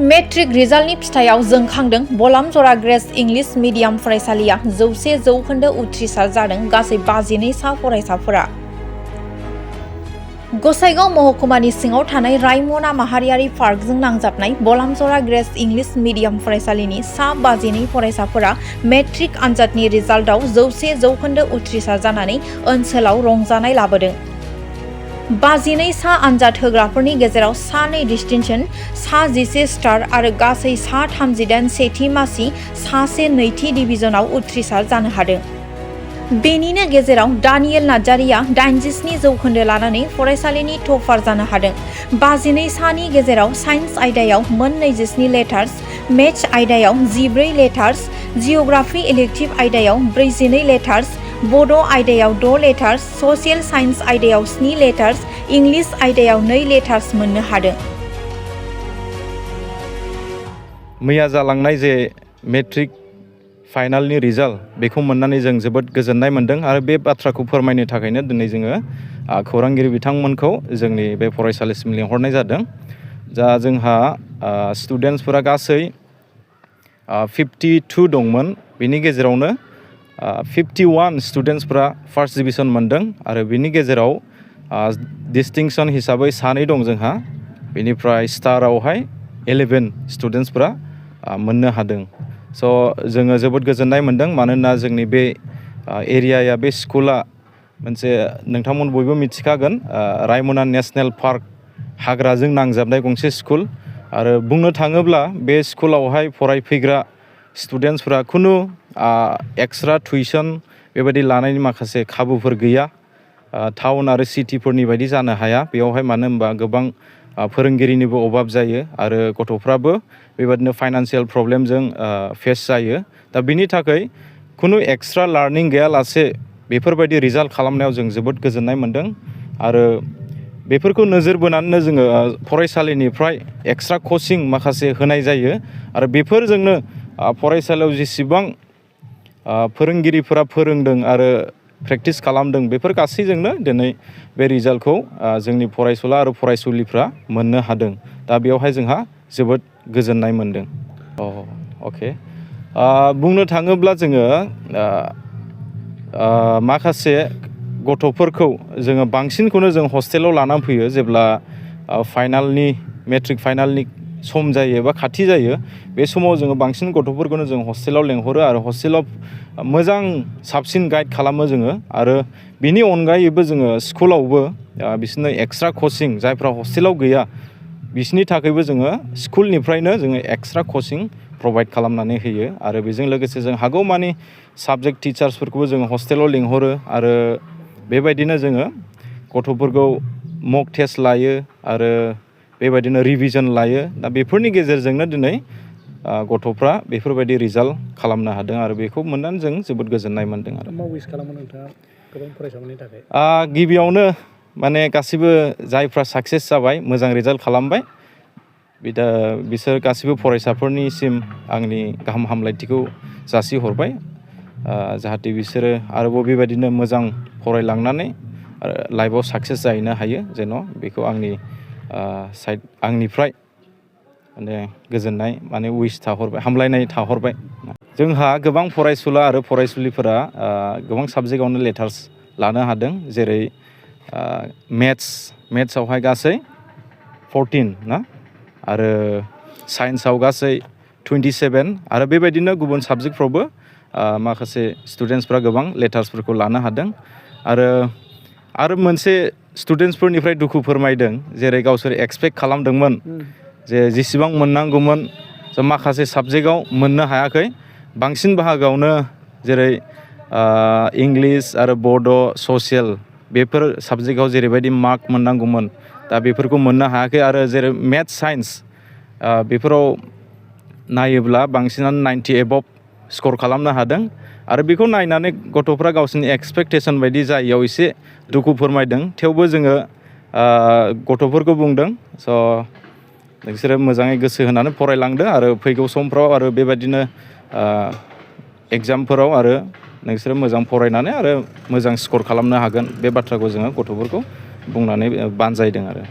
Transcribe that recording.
Matric रिजाल्टनि फिथाइयाव जोंखांदों बलामजरा grace English medium फरायसालिया 100% उथ्रिसार जादों गासै 52 सा फरायसाफोरा। गसाइगाव महकुमानि सिङाव थानाय रायमना माहारियारि पार्कजों नांजाबनाय बलामजरा ग्रेस इंलिश मिडियाम फरायसालिनि सा 52 फरायसाफोरा मेट्रिक आनजादनि रिजाल्टआव 100% उथ्रिसार जानानै ओनसोलाव रंजानाय लाबोदों। 52 सा आनजाद होग्राफोरनि गेजेराव सा 2 डिस्टिंशन, सा 11 स्टार आरो गासै सा 38 सेथि मासि, सा 1 नैथि डिभिजनाव उथ्रिसार जानो हादों। बेनिनो गेजेराव दानियेल नार्जारिया 87% लानानै फरायसालिनि टपार जानो हादों। 52 सानि गेजेराव साइन्स आयदायाव मोन 27 लेटार्स, मेथ्स आयदायाव 14 लेटार्स, जिअ'ग्राफि इलेक्टिभ आयदायाव 42 लेटार्स, बड' आयदायाव 6 लेटार्स, ससियेल साइन्स आयदायाव 7 लेटार्स, इंलिश आयदायाव 2 लेटार्स मोननो हादों। मैया जालांनाय जे मेट्रिक फाइनालनि रिजाल्ट बेखौ मोननानै जों जोबोद गोजोननाय मोन्दों आरो बे बाथ्राखौ फोरमायनो थाखायनो दिनै जोङो खौरांगिरि बिथांमोनखौ जोंनि बे फरायसालिसिम लिंहरनाय जादों। जा जोंहा स्टुडेन्टसफोरा गासै 52 दंमोन, बेनि गेजेरावनो 51 स्टुडेन्टसफोरा फार्स्ट डिभिजन मोनदों आरो बिनि गेजेराव डिस्टिंक्शन हिसाबै 2 दं जोंहा, बेनिफ्राय स्टारावहाय 11 स्टुडेन्टसफोरा मोननो हादों। स' जोङो जोबोद गोजोननाय मोन्दों मानोना जोंनि बे एरियाया बे स्कुला मोनसे नोंथांमोन बयबो मिथिखागोन रायमना नेसनेल पार्क हाग्राजों नांजाबनाय गंसे स्कुल आरो बुंनो थाङोब्ला बे स्कुलावहाय फरायफैग्रा स्टुडेन्टसफोरा खुनु एक्सट्रा टिउसन बेबायदि लानायनि माखासे खाबुफोर गैया। टाउन आरो सिटिफोरनि बायदि जानो हाया बेयावहाय, मानो होनबा गोबां फोरोंगिरिनिबो अभाब जायो आरो गथ'फ्राबो बेबादिनो फाइनान्सियेल प्रब्लेमजों फेस जायो। दा बिनि थाखाय खुनु एक्सट्रा लार्निं गैयालासे बेफोरबायदि रिजाल्ट खालामनायाव जों जोबोद गोजोननाय मोन्दों आरो बेफोरखौ नोजोर बोनानैनो जोङो फरायसालिनिफ्राय एक्सट्रा कचिं माखासे होनाय जायो आरो बेफोरजोंनो फरायसालियाव जेसेबां फोरोंगिरिफोरा फोरोंदों आरो प्रेक्टिस खालामदों बेफोर गासैजोंनो दिनै बे रिजाल्टखौ जोंनि फरायसुला आरो फरायसुलिफ्रा मोननो हादों। दा बेवहाय जोंहा जोबोद गोजोननाय मोन्दों। अके, बुंनो थाङोब्ला जोङो माखासे गथ'फोरखौ जोङो बांसिनखौनो जों हस्टेलाव लानानै फैयो जेब्ला मेट्रिक फाइनालनि सम जायो एबा खाथि जायो, बे समाव जोङो बांसिन गथ'फोरखौनो जों हस्टेलाव लेंहरो आरो हस्टेलाव मोजां साबसिन गाइड खालामो जोङो आरो बिनि अनगायैबो जोङो स्कुलावबो बिसोरनो एक्सट्रा कचिं जायफ्रा हस्टेलाव गैया बिसोरनि थाखायबो जोङो स्कुलनिफ्रायनो जोङो एक्सट्रा कचिं प्रभाइड खालामनानै होयो आरो बेजों लोगोसे जों हागौमानि साबजेक्ट टिचार्सफोरखौबो जोङो हस्टेलाव लिंहरो आरो बेबायदिनो जोङो गथ'फोरखौ मक टेस्ट लायो आरो बेबायदिनो रिभिजन लायो। दा बेफोरनि गेजेरजोंनो दिनै गथ'फ्रा बेफोरबायदि रिजाल्ट खालामनो हादों आरो बेखौ मोननानै जों जोबोद गोजोननाय मोन्दों आरो। मा उइस खालामो नोंथाङा गोबां फरायसाफोरनि थाखाय? गिबियावनो माने गासिबो जायफ्रा साक्सेस जाबाय, मोजां रिजाल्ट खालामबाय, बिसोर गासिबो फरायसाफोरनिसिम आंनि गाहाम हामलायथिखौ जासिहरबाय जाहाथे बिसोरो आरोबाव बेबायदिनो मोजां फरायलांनानै लाइफआव साक्सेस जाहैनो हायो, जेन' बेखौ आंनिफ्राय माने गोजोननाय माने उइस थाहरबाय, हामलायनाय थाहरबाय। जोंहा गोबां फरायसुला आरो फरायसुलिफोरा गोबां साबजेक्टआवनो लेटार्स लानो हादों, जेरै मेथ्सआवहाय गासै 14 ना, आरो साइन्सआव गासै 27 आरो बेबायदिनो गुबुन साबजेक्टफ्रावबो माखासे स्टुडेन्टसफ्रा गोबां लेटार्सफोरखौ लानो हादों आरो मोनसे स्टुडेन्टसफोरनिफ्राय दुखु फोरमायदों, जेरै गावसोर एक्सपेक्ट खालामदोंमोन जे जेसेबां मोननांगौमोन माखासे साबजेक्टआव मोननो हायाखै। बांसिन बाहागोआवनो जेरै इंलिस आरो बड' ससियेल बेफोर साबजेक्टआव जेरैबायदि मार्क मोननांगौमोन दा बेफोरखौ मोननो हायाखै आरो जेरै मेथ्स साइन्स बेफोराव नायोब्ला बांसिनानो 90 एबभ स्कर खालामनो हादों आरो बेखौ नायनानै गथ'फ्रा गावसोरनि एक्सपेक्टेसन बायदि जायैयाव एसे दुखु फोरमायदों। थेवबो जोङो गथ'फोरखौ बुंदों स' नोंसोरो मोजाङै गोसो होनानै फरायलांदो आरो फैगौ समफ्राव आरो बेबायदिनो एग्जामफोराव आरो नोंसोरो मोजां फरायनानै आरो मोजां स्कर खालामनो हागोन, बे बाथ्राखौ जोङो गथ'फोरखौ बुंनानै बानजायदों आरो।